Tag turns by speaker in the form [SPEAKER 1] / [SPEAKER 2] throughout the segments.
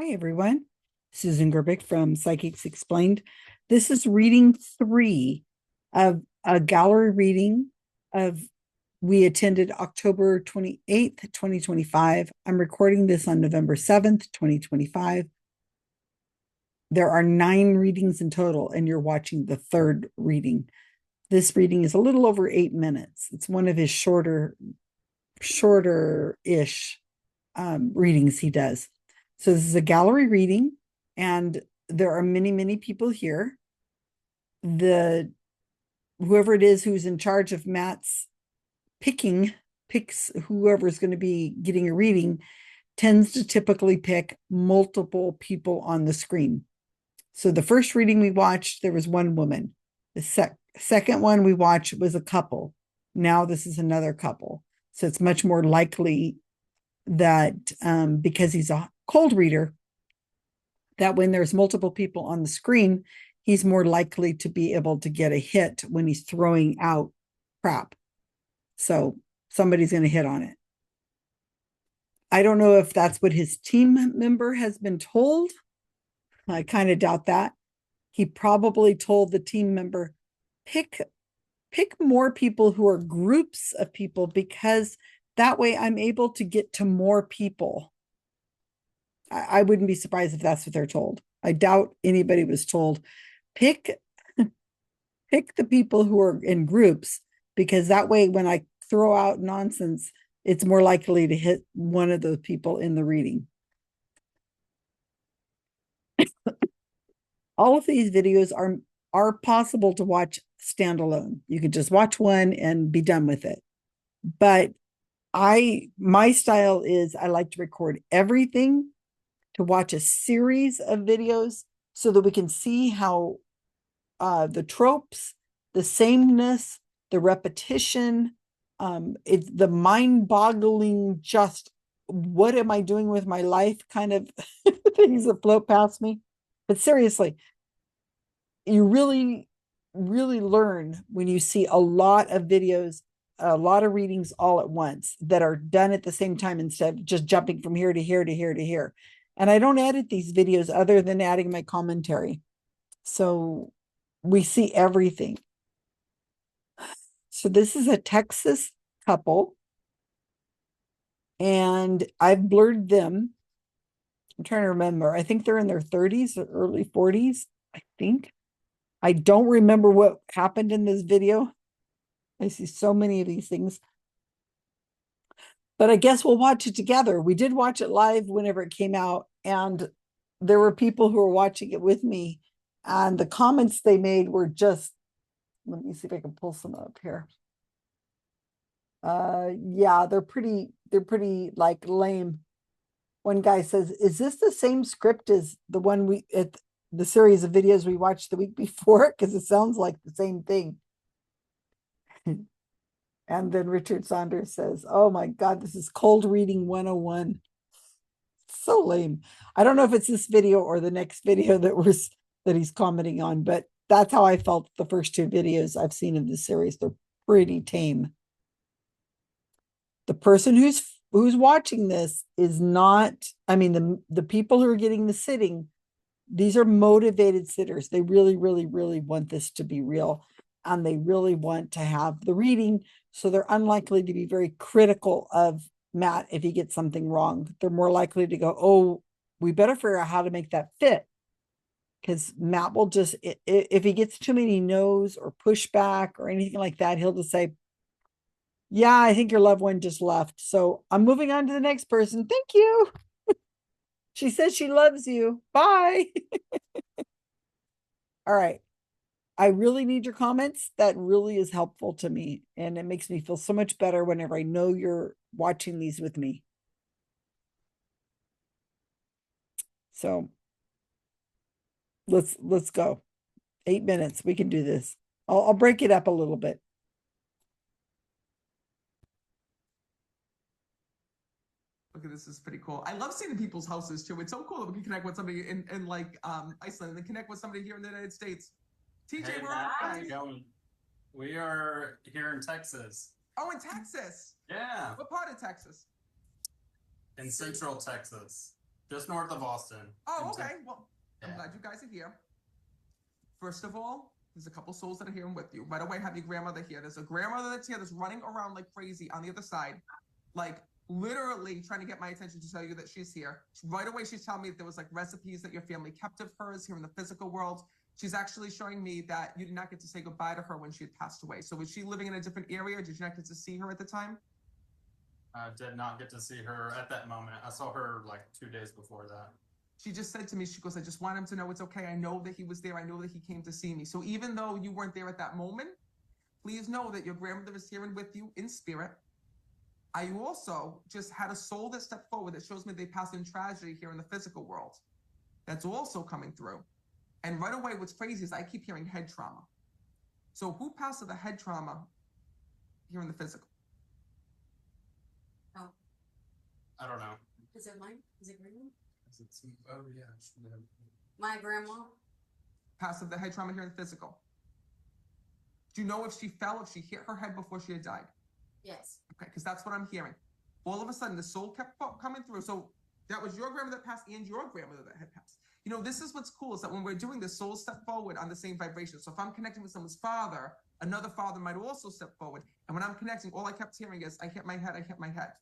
[SPEAKER 1] Hi, everyone. Susan Gerbic from Psychics Explained. This is reading 3 of a gallery reading of we attended October 28th, 2025. I'm recording this on November 7th, 2025. There are 9 readings in total, and you're watching the 3rd reading. This reading is a little over 8 minutes. It's one of his shorter-ish readings he does. So this is a gallery reading, and there are many, many people here. The whoever it is who's in charge of Matt's picks whoever's going to be getting a reading, tends to typically pick multiple people on the screen. So the first reading we watched, there was one woman. The second one we watched was a couple. Now this is another couple. So it's much more likely that because he's a cold reader, that when there's multiple people on the screen, he's more likely to be able to get a hit when he's throwing out crap. So somebody's going to hit on it. I don't know if that's what his team member has been told. I kind of doubt that. He probably told the team member, pick more people who are groups of people, because that way I'm able to get to more people. I wouldn't be surprised if that's what they're told. I doubt anybody was told, pick the people who are in groups, because that way when I throw out nonsense, it's more likely to hit one of those people in the reading. All of these videos are possible to watch standalone. You could just watch one and be done with it. But my style is I like to record everything, to watch a series of videos so that we can see how the tropes, the sameness, the repetition, it's the mind-boggling, just what am I doing with my life kind of things that float past me. But seriously, you really, really learn when you see a lot of videos, a lot of readings all at once that are done at the same time instead of just jumping from here to here to here to here. And I don't edit these videos other than adding my commentary. So we see everything. So this is a Texas couple, and I've blurred them. I'm trying to remember. I think they're in their 30s or early 40s, I think. I don't remember what happened in this video. I see so many of these things. But I guess we'll watch it together. We did watch it live whenever it came out, and there were people who were watching it with me, and the comments they made were just, let me see if I can pull some up here. Yeah, they're pretty like lame. One guy says, is this the same script as the one the series of videos we watched the week before? Because it sounds like the same thing. And then Richard Saunders says, oh my God, this is cold reading 101. So lame. I don't know if it's this video or the next video that he's commenting on, but that's how I felt the first 2 videos I've seen in this series. They're pretty tame. The person who's watching this is not, I mean, the people who are getting the sitting, these are motivated sitters. They really, really, really want this to be real, and they really want to have the reading. So they're unlikely to be very critical of Matt if he gets something wrong. They're more likely to go, oh, we better figure out how to make that fit. Because Matt will just, if he gets too many no's or pushback or anything like that, he'll just say, yeah, I think your loved one just left. So I'm moving on to the next person. Thank you. She says she loves you. Bye. All right. I really need your comments. That really is helpful to me. And it makes me feel so much better whenever I know you're watching these with me. So let's go. 8 minutes. We can do this. I'll break it up a little bit.
[SPEAKER 2] Okay, this is pretty cool. I love seeing people's houses too. It's so cool that we can connect with somebody in like Iceland and then connect with somebody here in the United States. TJ,
[SPEAKER 3] Hey,
[SPEAKER 2] where
[SPEAKER 3] Matt,
[SPEAKER 2] are
[SPEAKER 3] how's
[SPEAKER 2] you
[SPEAKER 3] it
[SPEAKER 2] guys?
[SPEAKER 3] going? We are here in Texas.
[SPEAKER 2] Oh, in Texas.
[SPEAKER 3] Yeah,
[SPEAKER 2] What part of Texas?
[SPEAKER 3] in Central Texas. Just north of Austin.
[SPEAKER 2] Oh,
[SPEAKER 3] In
[SPEAKER 2] okay.
[SPEAKER 3] Tex-
[SPEAKER 2] Well, I'm
[SPEAKER 3] Yeah.
[SPEAKER 2] glad you guys are here. First of all, there's a couple souls that are here with you. Right away, have your grandmother here. There's a grandmother that's here that's running around like crazy on the other side, like literally trying to get my attention to tell you that she's here. Right away, she's telling me that there was like recipes that your family kept of hers here in the physical world. She's actually showing me that you did not get to say goodbye to her when she had passed away. So was she living in a different area? Did you not get to see her at the time?
[SPEAKER 3] I did not get to see her at that moment. I saw her like 2 days before that.
[SPEAKER 2] She just said to me, she goes, I just want him to know it's okay. I know that he was there. I know that he came to see me. So even though you weren't there at that moment, please know that your grandmother is here and with you in spirit. I also just had a soul that stepped forward that shows me they passed in tragedy here in the physical world. That's also coming through. And right away, what's crazy is I keep hearing head trauma. So who passed with the head trauma here in the physical?
[SPEAKER 4] Oh,
[SPEAKER 3] I don't know.
[SPEAKER 4] is it mine? Is it green?
[SPEAKER 3] Oh yeah.
[SPEAKER 4] My grandma?
[SPEAKER 2] Passed with the head trauma here in the physical. Do you know if she fell, if she hit her head before she had died?
[SPEAKER 4] Yes.
[SPEAKER 2] Okay, because that's what I'm hearing. All of a sudden, the soul kept coming through. So that was your grandmother that passed and your grandmother that had passed. You know, this is what's cool is that when we're doing this, souls step forward on the same vibration. So if I'm connecting with someone's father, another father might also step forward. And when I'm connecting, all I kept hearing is, I hit my head, I hit my head.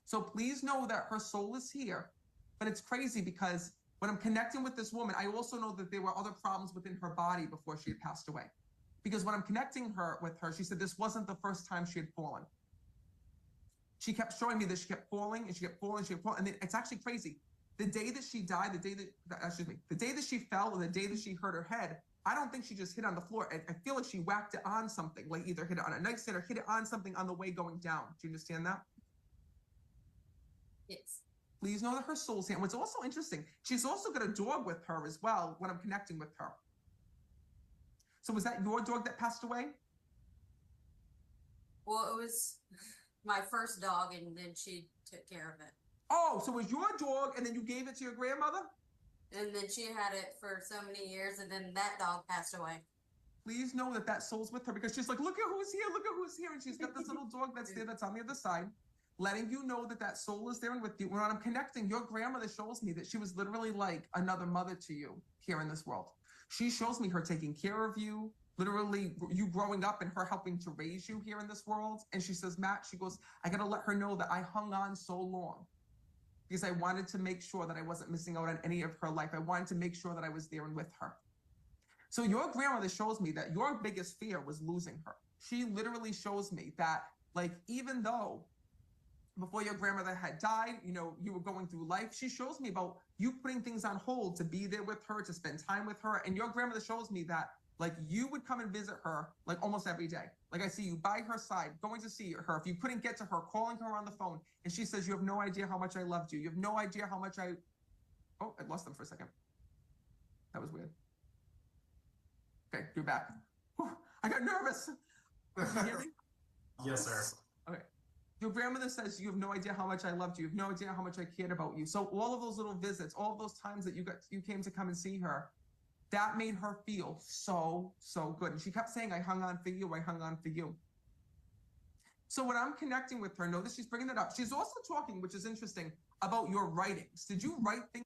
[SPEAKER 2] So please know that her soul is here. But it's crazy because when I'm connecting with this woman, I also know that there were other problems within her body before she had passed away. Because when I'm connecting with her, she said this wasn't the first time she had fallen. She kept showing me that she kept falling and she kept falling, she kept falling. And it's actually crazy. The day that she died, the day that she fell or the day that she hurt her head, I don't think she just hit on the floor. I feel like she whacked it on something, like either hit it on a nightstand or hit it on something on the way going down. Do you understand that?
[SPEAKER 4] Yes.
[SPEAKER 2] Please know that her soul's here. And what's also interesting, she's also got a dog with her as well when I'm connecting with her. So was that your dog that passed away?
[SPEAKER 4] Well, it was my first dog, and then she took care of it.
[SPEAKER 2] Oh, so it was your dog and then you gave it to your grandmother?
[SPEAKER 4] And then she had it for so many years, and then that dog passed away.
[SPEAKER 2] Please know that that soul's with her because she's like, look at who's here, look at who's here. And she's got this little dog that's there that's on the other side, letting you know that that soul is there and with you. When I'm connecting, your grandmother shows me that she was literally like another mother to you here in this world. She shows me her taking care of you, literally you growing up and her helping to raise you here in this world. And she says, Matt, she goes, I got to let her know that I hung on so long because I wanted to make sure that I wasn't missing out on any of her life. I wanted to make sure that I was there and with her. So your grandmother shows me that your biggest fear was losing her. She literally shows me that, like, even though before your grandmother had died, you know, you were going through life, she shows me about you putting things on hold to be there with her, to spend time with her. And your grandmother shows me that, like, you would come and visit her, like, almost every day. Like, I see you by her side, going to see her. If you couldn't get to her, calling her on the phone. And she says, you have no idea how much I loved you. You have no idea how much Oh, I lost them for a second. That was weird. Okay, you're back. Whew, I got nervous. Can you hear me?
[SPEAKER 3] Yes, sir.
[SPEAKER 2] Okay. Your grandmother says, you have no idea how much I loved you. You have no idea how much I cared about you. So all of those little visits, all of those times that you came to come and see her, that made her feel so, so good. And she kept saying, I hung on for you. I hung on for you. So when I'm connecting with her, notice she's bringing it up. She's also talking, which is interesting, about your writings. Did you write things?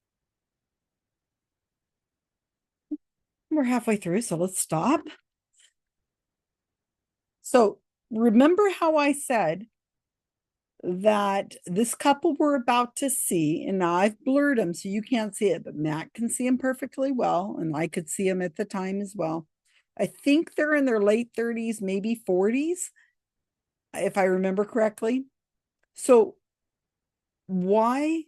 [SPEAKER 1] We're halfway through, so let's stop. So remember how I said that this couple we're about to see, and now I've blurred them so you can't see it, but Matt can see them perfectly well, and I could see them at the time as well. I think they're in their late 30s, maybe 40s, if I remember correctly. So why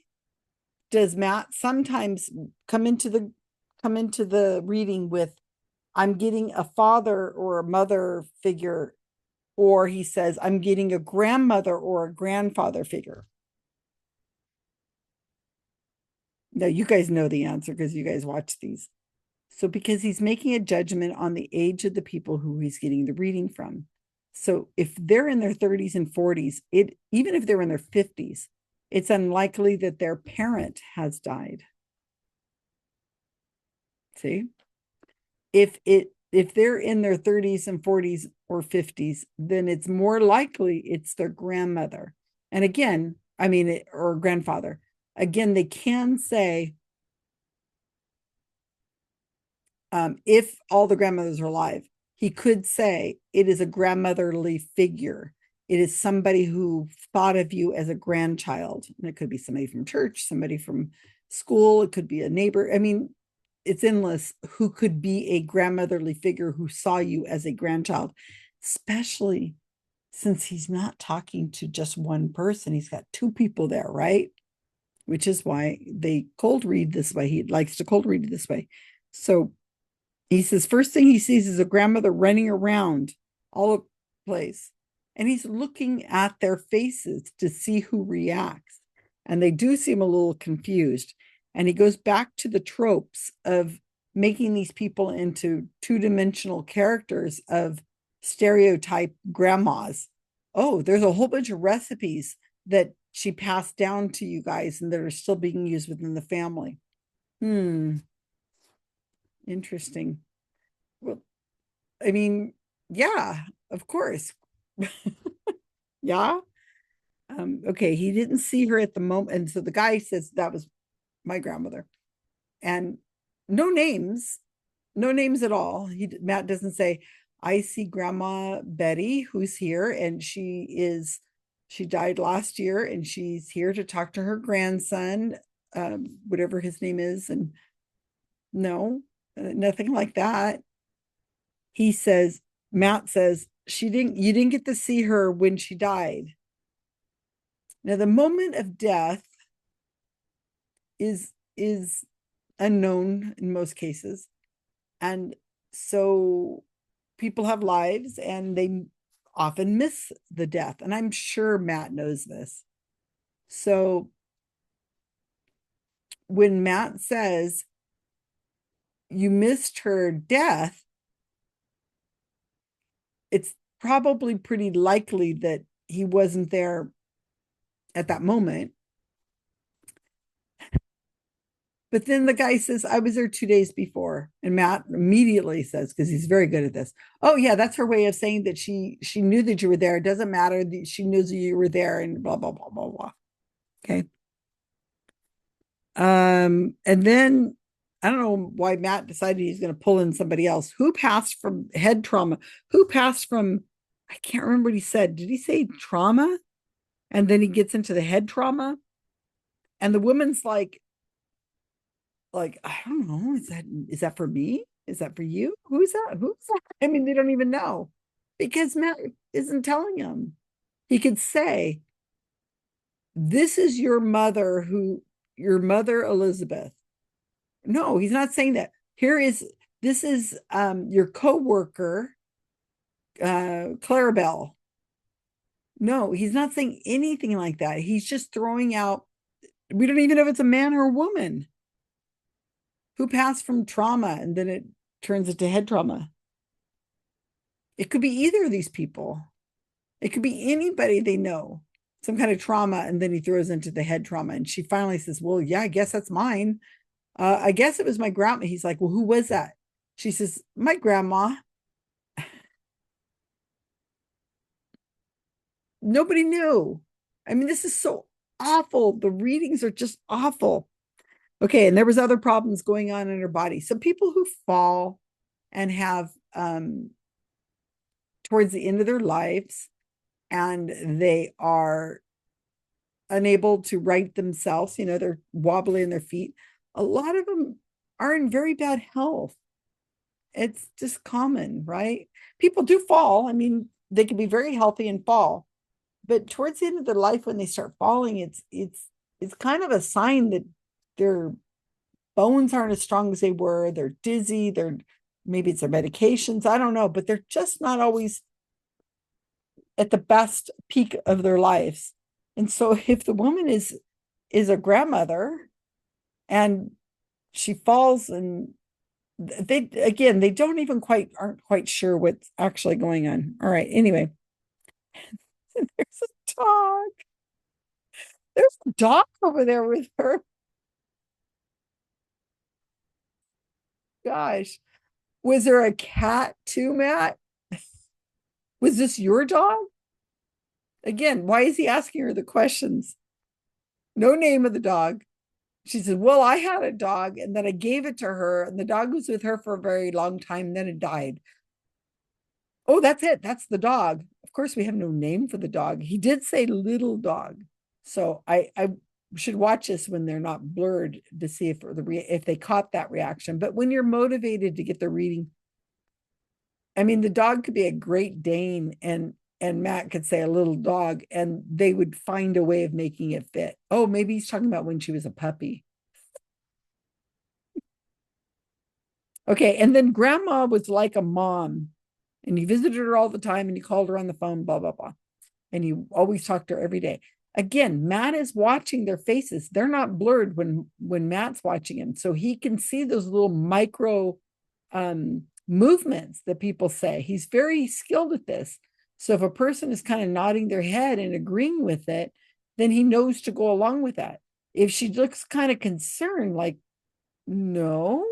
[SPEAKER 1] does Matt sometimes come into the reading with, I'm getting a father or a mother figure, or he says, I'm getting a grandmother or a grandfather figure? Now, you guys know the answer because you guys watch these. So because he's making a judgment on the age of the people who he's getting the reading from. So if they're in their 30s and 40s, even if they're in their 50s, it's unlikely that their parent has died. See? If they're in their 30s and 40s or 50s, then it's more likely it's their grandmother. And again, or grandfather. Again, they can say, if all the grandmothers are alive, he could say it is a grandmotherly figure. It is somebody who thought of you as a grandchild. And it could be somebody from church, somebody from school, it could be a neighbor. I mean, it's endless who could be a grandmotherly figure who saw you as a grandchild, especially since he's not talking to just one person. He's got two people there, right? Which is why they cold read this way. He likes to cold read this way. So he says, first thing he sees is a grandmother running around all over the place. And he's looking at their faces to see who reacts. And they do seem a little confused. And he goes back to the tropes of making these people into two-dimensional characters of stereotype grandmas. Oh, there's a whole bunch of recipes that she passed down to you guys and that are still being used within the family. Interesting. Well, I mean, yeah, of course. Yeah. Okay, he didn't see her at the moment. And so the guy says that was my grandmother. And no names, no names at all. Matt doesn't say, I see Grandma Betty, who's here, and she died last year, and she's here to talk to her grandson, whatever his name is. And no, nothing like that. He says, Matt says, you didn't get to see her when she died. Now, the moment of death is unknown in most cases. And so people have lives and they often miss the death. And I'm sure Matt knows this. So when Matt says, you missed her death, it's probably pretty likely that he wasn't there at that moment. But then the guy says, I was there 2 days before. And Matt immediately says, because he's very good at this, oh, yeah, that's her way of saying that she knew that you were there. It doesn't matter. She knows you were there and blah, blah, blah, blah, blah. Okay. And then I don't know why Matt decided he's going to pull in somebody else. Who passed from head trauma? Who passed from, I can't remember what he said. Did he say trauma? And then he gets into the head trauma. And the woman's like, I don't know, is that for me? Is that for you? Who's that? I mean, they don't even know because Matt isn't telling them. He could say, this is your mother Elizabeth. No, he's not saying that. This is your coworker, Clarabelle. No, he's not saying anything like that. He's just throwing out, we don't even know if it's a man or a woman who passed from trauma and then it turns into head trauma. It could be either of these people. It could be anybody they know, some kind of trauma, and then he throws into the head trauma. And she finally says, well, yeah, I guess that's mine. I guess it was my grandma. He's like, well, who was that? She says, my grandma. Nobody knew. I mean, this is so awful. The readings are just awful. Okay, and there was other problems going on in her body. So people who fall and have towards the end of their lives and they are unable to right themselves, they're wobbly in their feet. A lot of them are in very bad health. It's just common, right? People do fall. I mean, they can be very healthy and fall, but towards the end of their life, when they start falling, it's kind of a sign that their bones aren't as strong as they were. They're dizzy. Maybe it's their medications. I don't know, but they're just not always at the best peak of their lives. And so if the woman is a grandmother and she falls and they aren't quite sure what's actually going on. All right. Anyway, there's a dog. There's a dog over there with her. Gosh. Was there a cat too, Matt? Was this your dog? Again, why is he asking her the questions? No name of the dog. She said, well, I had a dog and then I gave it to her, and the dog was with her for a very long time, then it died. Oh, that's it. That's the dog. Of course, we have no name for the dog. He did say little dog. So I should watch this when they're not blurred to see if they caught that reaction. But when you're motivated to get the reading, I mean, the dog could be a Great Dane, and Matt could say a little dog, and they would find a way of making it fit. Oh, maybe he's talking about when she was a puppy. Okay, and then grandma was like a mom, and he visited her all the time, and he called her on the phone, blah, blah, blah. And he always talked to her every day. Again, Matt is watching their faces. They're not blurred when Matt's watching him. So he can see those little micro movements that people say. He's very skilled at this. So if a person is kind of nodding their head and agreeing with it, then he knows to go along with that. If she looks kind of concerned, like, no,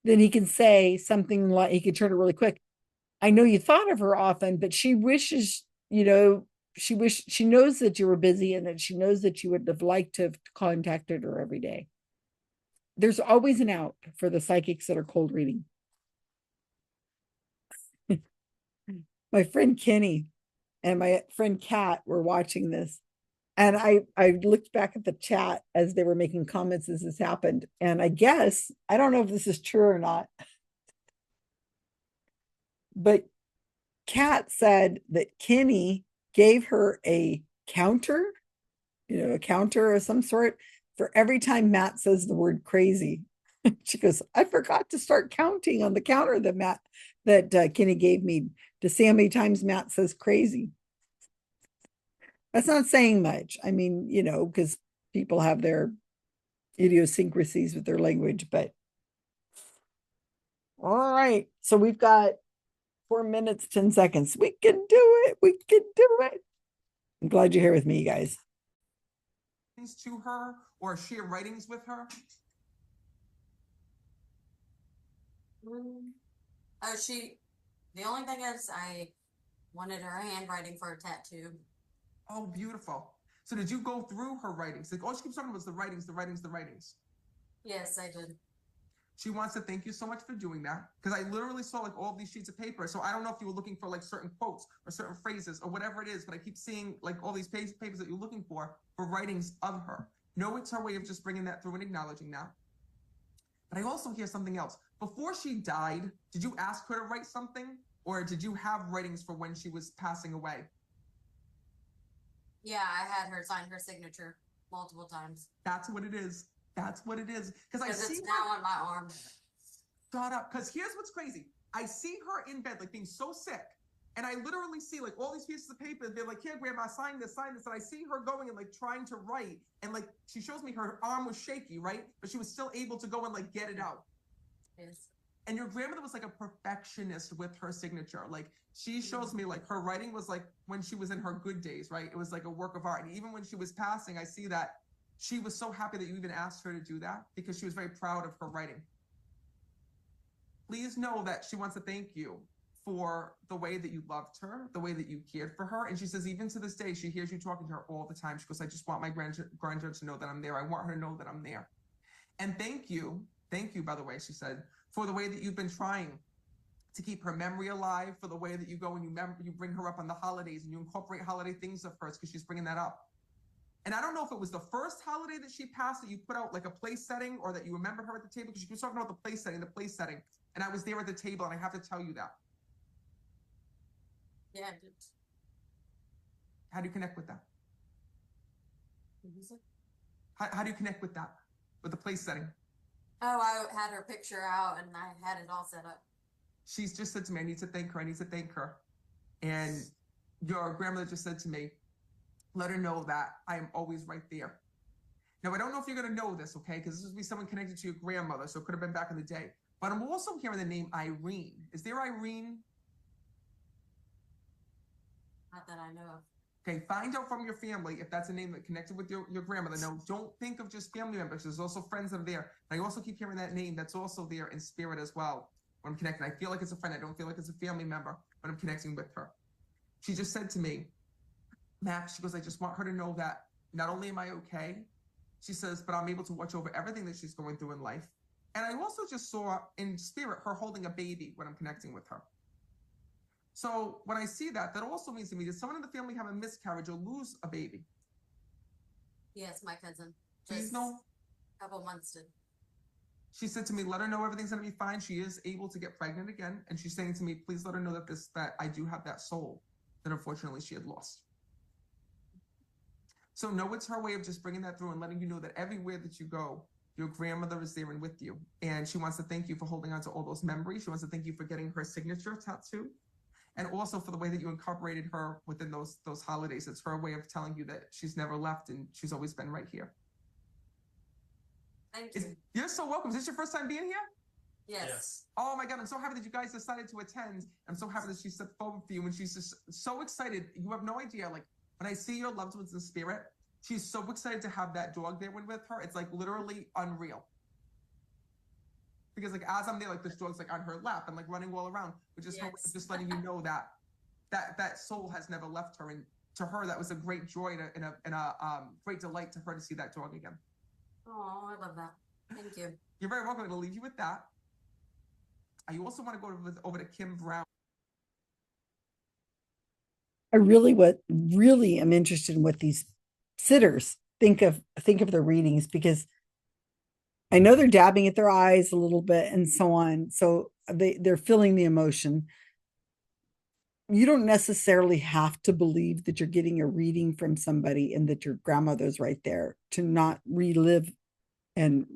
[SPEAKER 1] then he can say something like, he can turn it really quick. I know you thought of her often, but she wishes, she knows that you were busy and that she knows that you would have liked to have contacted her every day. There's always an out for the psychics that are cold reading. My friend Kenny and my friend Kat were watching this, and I looked back at the chat as they were making comments as this happened, and I don't know if this is true or not, but Kat said that Kenny gave her a counter, a counter of some sort for every time Matt says the word crazy. She goes, I forgot to start counting on the counter that Kenny gave me to see how many times Matt says crazy. That's not saying much. I mean, because people have their idiosyncrasies with their language, but all right. So we've got 4 minutes, 10 seconds. We can do it. We can do it. I'm glad you're here with me, guys.
[SPEAKER 2] To her or share writings with her?
[SPEAKER 4] Oh, the only thing is I wanted her handwriting for a tattoo.
[SPEAKER 2] Oh, beautiful. So did you go through her writings? Like, all she keeps talking about is the writings, the writings, the writings.
[SPEAKER 4] Yes, I did.
[SPEAKER 2] She wants to thank you so much for doing that, because I literally saw like all these sheets of paper. So I don't know if you were looking for like certain quotes or certain phrases or whatever it is, but I keep seeing like all these papers that you're looking for writings of her. No, it's her way of just bringing that through and acknowledging that. But I also hear something else. Before she died, did you ask her to write something, or did you have writings for when she was passing away?
[SPEAKER 4] Yeah, I had her sign her signature multiple times.
[SPEAKER 2] That's what it is. That's what it is. Because I see
[SPEAKER 4] it's now on my arm.
[SPEAKER 2] Shut up. Because here's what's crazy. I see her in bed, like being so sick. And I literally see like all these pieces of paper. They're like, here, grandma, sign this, sign this. And I see her going and like trying to write. And like, she shows me her arm was shaky, right? But she was still able to go and like get it out.
[SPEAKER 4] Yes.
[SPEAKER 2] And your grandmother was like a perfectionist with her signature. Like, she shows me like her writing was like when she was in her good days, right? It was like a work of art. And even when she was passing, I see that she was so happy that you even asked her to do that, because she was very proud of her writing. Please know that she wants to thank you for the way that you loved her, the way that you cared for her. And she says, even to this day, she hears you talking to her all the time. She goes, I just want my granddaughter to know that I'm there. I want her to know that I'm there. And thank you, by the way, she said, for the way that you've been trying to keep her memory alive, for the way that you go and you bring her up on the holidays and you incorporate holiday things of hers, because she's bringing that up. And I don't know if it was the first holiday that she passed that you put out like a place setting, or that you remember her at the table, because she was talking about the place setting. And I was there at the table, and I have to tell you that.
[SPEAKER 4] Yeah, I did.
[SPEAKER 2] How do you connect with that?
[SPEAKER 4] What was it?
[SPEAKER 2] How do you connect with that? With the place setting?
[SPEAKER 4] Oh, I had her picture out and I had it all set up.
[SPEAKER 2] She's just said to me, I need to thank her. And your grandmother just said to me, let her know that I am always right there. Now, I don't know if you're going to know this, okay? Because this would be someone connected to your grandmother, so it could have been back in the day. But I'm also hearing the name Irene. Is there Irene?
[SPEAKER 4] Not that I know of.
[SPEAKER 2] Okay, find out from your family if that's a name that connected with your grandmother. No, don't think of just family members. There's also friends that are there. And I also keep hearing that name that's also there in spirit as well when I'm connecting. I feel like it's a friend. I don't feel like it's a family member when I'm connecting with her. She just said to me, Max, she goes, I just want her to know that not only am I okay, She says, but I'm able to watch over everything that she's going through in life. And I also just saw in spirit her holding a baby when I'm connecting with her. So when I see that, that also means to me, did someone in the family have a miscarriage or lose a baby?
[SPEAKER 4] Yes, my cousin.
[SPEAKER 2] Please
[SPEAKER 4] Just
[SPEAKER 2] know.
[SPEAKER 4] a couple months did.
[SPEAKER 2] She said to me, let her know everything's gonna be fine. She is able to get pregnant again. And she's saying to me, please let her know that I do have that soul that unfortunately she had lost. So no, it's her way of just bringing that through and letting you know that everywhere that you go, your grandmother is there and with you. And she wants to thank you for holding on to all those memories. She wants to thank you for getting her signature tattoo. And also for the way that you incorporated her within those holidays. It's her way of telling you that she's never left and she's always been right here.
[SPEAKER 4] Thank you.
[SPEAKER 2] You're so welcome. Is this your first time being here?
[SPEAKER 4] Yes.
[SPEAKER 2] Oh my God, I'm so happy that you guys decided to attend. I'm so happy that she stepped forward for you and she's just so excited. You have no idea. Like when I see your loved ones in spirit, she's so excited to have that dog there with her. It's like literally unreal. Because like as I'm there, like this dog's like on her lap and like running all around, which is her way of just letting you know that soul has never left her. And to her, that was a great joy and a great delight to her to see that dog again.
[SPEAKER 4] Oh, I love that. Thank you.
[SPEAKER 2] You're very welcome. I'm going to leave you with that. I also want to go over to Kim Brown.
[SPEAKER 1] I really am interested in what these sitters think of their readings, because I know they're dabbing at their eyes a little bit and so on. So they're feeling the emotion. You don't necessarily have to believe that you're getting a reading from somebody and that your grandmother's right there to not relive and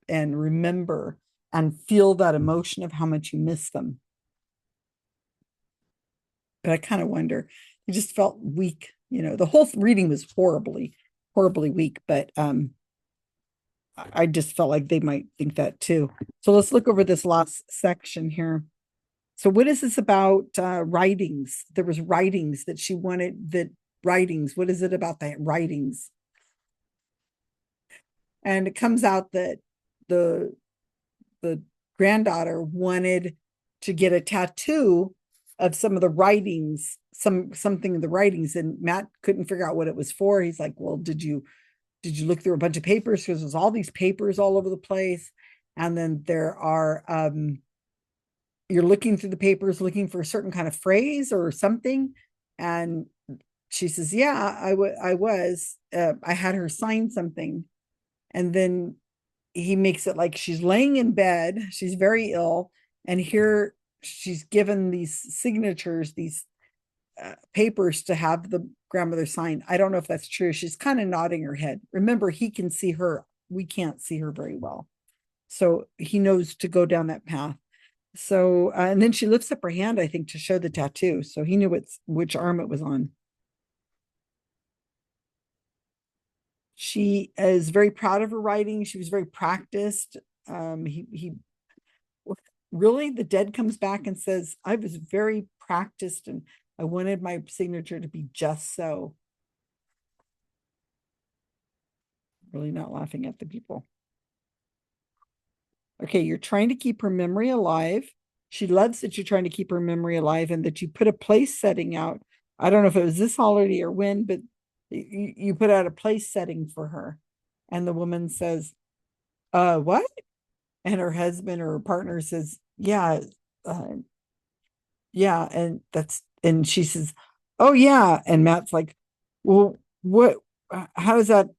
[SPEAKER 1] remember and feel that emotion of how much you miss them. But I kind of wonder, you just felt weak. You know, the whole reading was horribly weak, but I just felt like they might think that too. So let's look over this last section here. So what is this about writings? There was writings that she wanted, what is it about the writings? And it comes out that the granddaughter wanted to get a tattoo of some of the writings, something in the writings, and Matt couldn't figure out what it was for. He's like, well, did you look through a bunch of papers? Because there's all these papers all over the place. And then there are you're looking through the papers looking for a certain kind of phrase or something. And she says, yeah, I was. I had her sign something. And then he makes it like she's laying in bed. She's very ill. And here she's given these signatures, these papers to have the grandmother sign. I don't know if that's true. She's kind of nodding her head. Remember, he can see her. We can't see her very well. So he knows to go down that path. So, and then she lifts up her hand, I think, to show the tattoo. So he knew which arm it was on. She is very proud of her writing. She was very practiced. He really, the dead comes back and says, I was very practiced and I wanted my signature to be just so. Really not laughing at the people. Okay, you're trying to keep her memory alive. She loves that you're trying to keep her memory alive and that you put a place setting out. I don't know if it was this holiday or when, but you put out a place setting for her. And the woman says, what? And her husband or her partner says, yeah, yeah. And she says, oh yeah. And Matt's like, well, what, how does that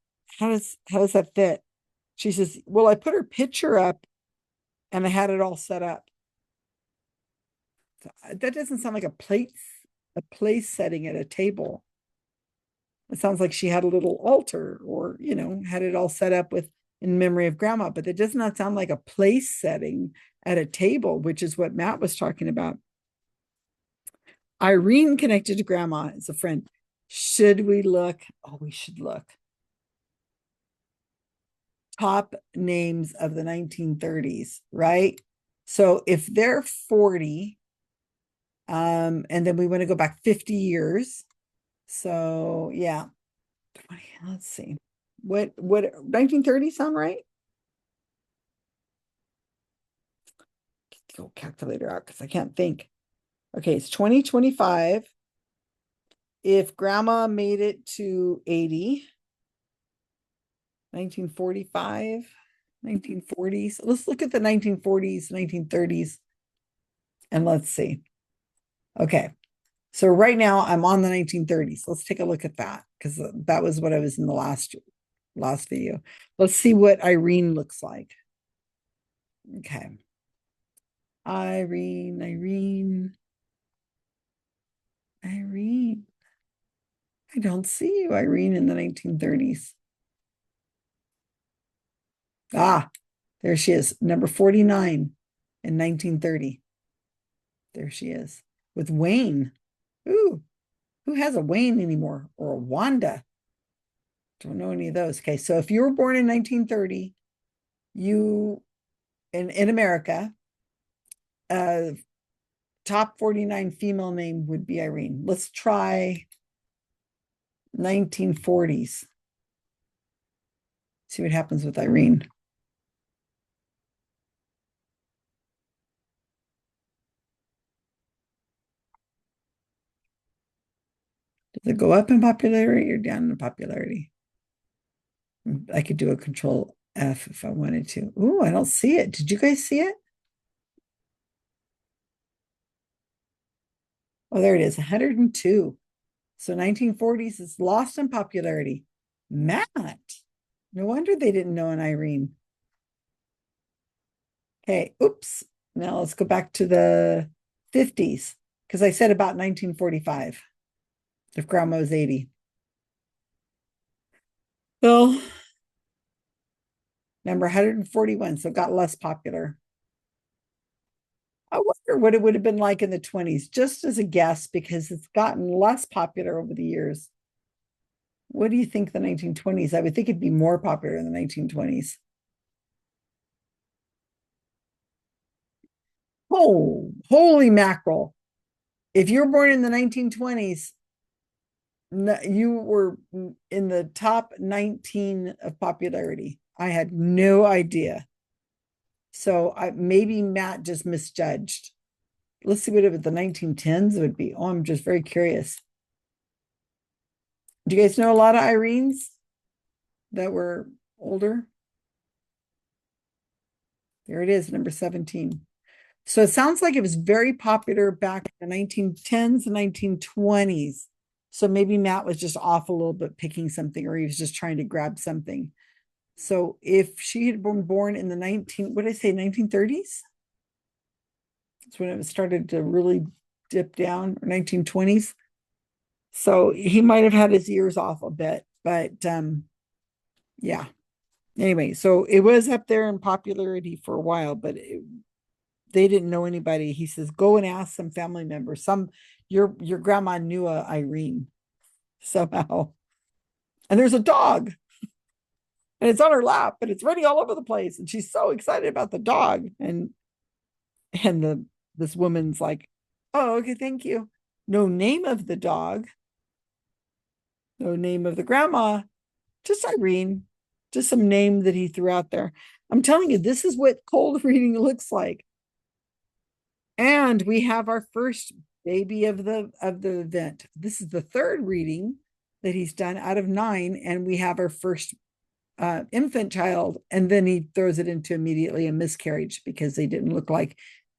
[SPEAKER 1] fit? She says, well, I put her picture up and I had it all set up. That doesn't sound like a place setting at a table. It sounds like she had a little altar or, had it all set up in memory of grandma, but that does not sound like a place setting at a table, which is what Matt was talking about. Irene connected to grandma as a friend. Should we look? Oh, we should look. Top names of the 1930s, right? So if they're 40, and then we want to go back 50 years. So yeah, let's see. What 1930 sound right? Get the old calculator out because I can't think. Okay, it's 2025. If grandma made it to 80, 1945, 1940s. Let's look at the 1940s, 1930s, and let's see. Okay. So right now I'm on the 1930s. Let's take a look at that because that was what I was in the last video. Let's see what Irene looks like. Okay. Irene. I don't see you, Irene, in the 1930s. Ah, there she is, number 49 in 1930. There she is with Wayne. Ooh, who has a Wayne anymore or a Wanda? Don't know any of those. Okay, so if you were born in 1930, you in America, top 49 female name would be Irene. Let's try 1940s. See what happens with Irene. Does it go up in popularity or down in popularity? I could do a control F if I wanted to. Ooh, I don't see it. Did you guys see it? Oh, there it is, 102. So 1940s is lost in popularity. Matt. No wonder they didn't know an Irene. Okay, oops. Now let's go back to the 50s because I said about 1945 if grandma was 80. Well, number 141, so it got less popular. I wonder what it would have been like in the 20s, just as a guess, because it's gotten less popular over the years. What do you think the 1920s? I would think it'd be more popular in the 1920s. Oh, holy mackerel. If you were born in the 1920s, you were in the top 19 of popularity. I had no idea. So maybe Matt just misjudged. Let's see what it, the 1910s would be. Oh, I'm just very curious. Do you guys know a lot of Irenes that were older? There it is, number 17. So it sounds like it was very popular back in the 1910s and 1920s. So maybe Matt was just off a little bit picking something, or he was just trying to grab something. So if she had been born in the what did I say, 1930s? That's when it started to really dip down, or 1920s. So he might have had his ears off a bit, but yeah. Anyway, so it was up there in popularity for a while, but they didn't know anybody. He says, go and ask some family members. Your grandma knew a Irene somehow. And there's a dog, and it's on her lap, and it's running all over the place, and she's so excited about the dog. And this woman's like, oh, okay, thank you. No name of the dog, no name of the grandma, just Irene, just some name that he threw out there. I'm telling you, this is what cold reading looks like. And we have our first baby of the event. This is the third reading that he's done out of 9, and we have our first infant child, and then he throws it into immediately a miscarriage because they didn't look like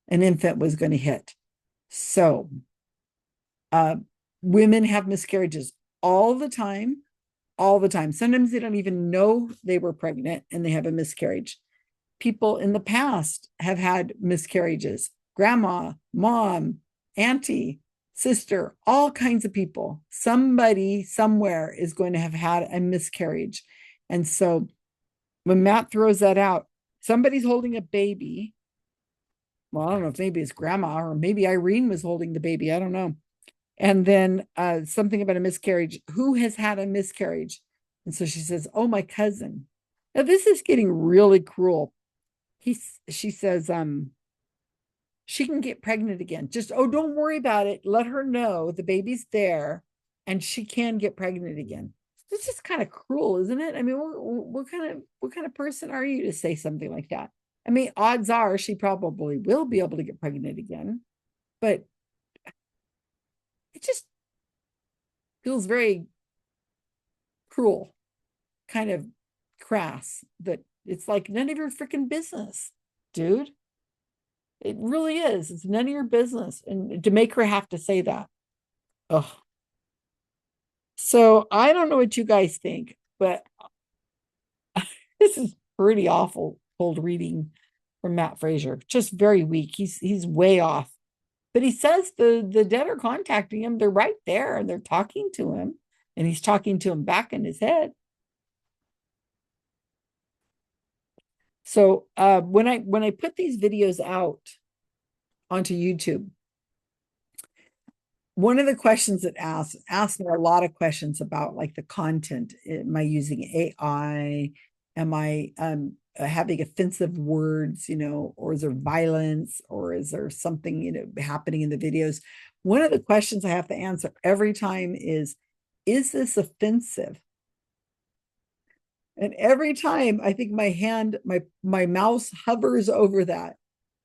[SPEAKER 1] an infant was going to hit. So women have miscarriages all the time, all the time. Sometimes they don't even know they were pregnant and they have a miscarriage. People in the past have had miscarriages. Grandma, mom, auntie, sister, all kinds of people. Somebody somewhere is going to have had a miscarriage. And so when Matt throws that out, somebody's holding a baby. Well, I don't know if maybe it's grandma, or maybe Irene was holding the baby. I don't know. And then something about a miscarriage. Who has had a miscarriage? And so she says, oh, my cousin. Now this is getting really cruel. She says, she can get pregnant again. Just, oh, don't worry about it. Let her know the baby's there and she can get pregnant again. It's just kind of cruel, isn't it? I mean, what kind of person are you to say something like that? I mean, odds are she probably will be able to get pregnant again, but it just feels very cruel, kind of crass that it's like none of your freaking business, dude. It really is. It's none of your business. And to make her have to say that. Oh. So I don't know what you guys think, but this is pretty awful cold reading from Matt Fraser. Just very weak. He's way off. But he says the dead are contacting him. They're right there and they're talking to him. And he's talking to him back in his head. So when I put these videos out onto YouTube, one of the questions that asked me a lot of questions about like the content. Am I using AI? Am I having offensive words, or is there violence, or is there something, happening in the videos? One of the questions I have to answer every time is this offensive? And every time I think my mouse hovers over that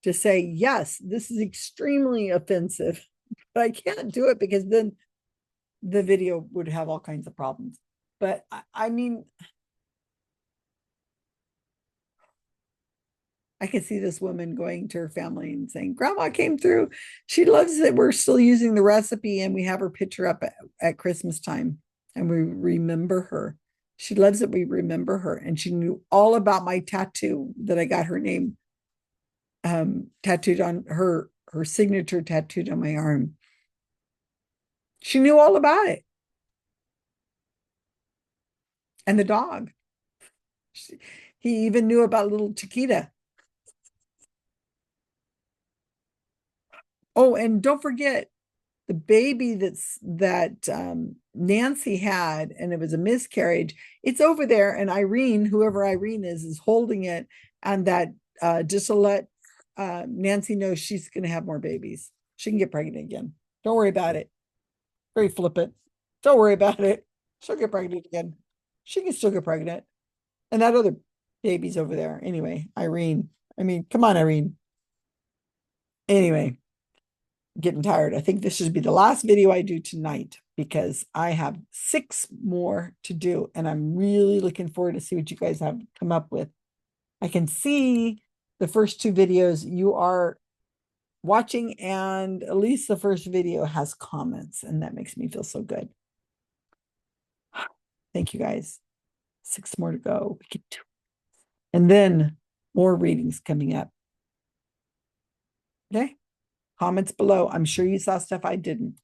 [SPEAKER 1] to say, yes, this is extremely offensive, but I can't do it because then the video would have all kinds of problems. But I mean, I can see this woman going to her family and saying, Grandma came through. She loves that we're still using the recipe and we have her picture up at Christmas time and we remember her. She loves that we remember her. And she knew all about my tattoo that I got her name tattooed on her signature tattooed on my arm. She knew all about it. And the dog. He even knew about little Chiquita. Oh, and don't forget the baby that Nancy had, and it was a miscarriage. It's over there, and Irene, whoever Irene is holding it, and that just to let Nancy know she's going to have more babies. She can get pregnant again. Don't worry about it. Very flippant. Don't worry about it. She'll get pregnant again. She can still get pregnant. And that other baby's over there. Anyway, Irene. I mean, come on, Irene. Anyway, getting tired. I think this should be the last video I do tonight because I have 6 more to do. And I'm really looking forward to see what you guys have come up with. I can see the first 2 videos you are watching, and at least the first video has comments, and that makes me feel so good. Thank you guys. 6 more to go. We can do it. And then more readings coming up. Okay. Comments below. I'm sure you saw stuff I didn't.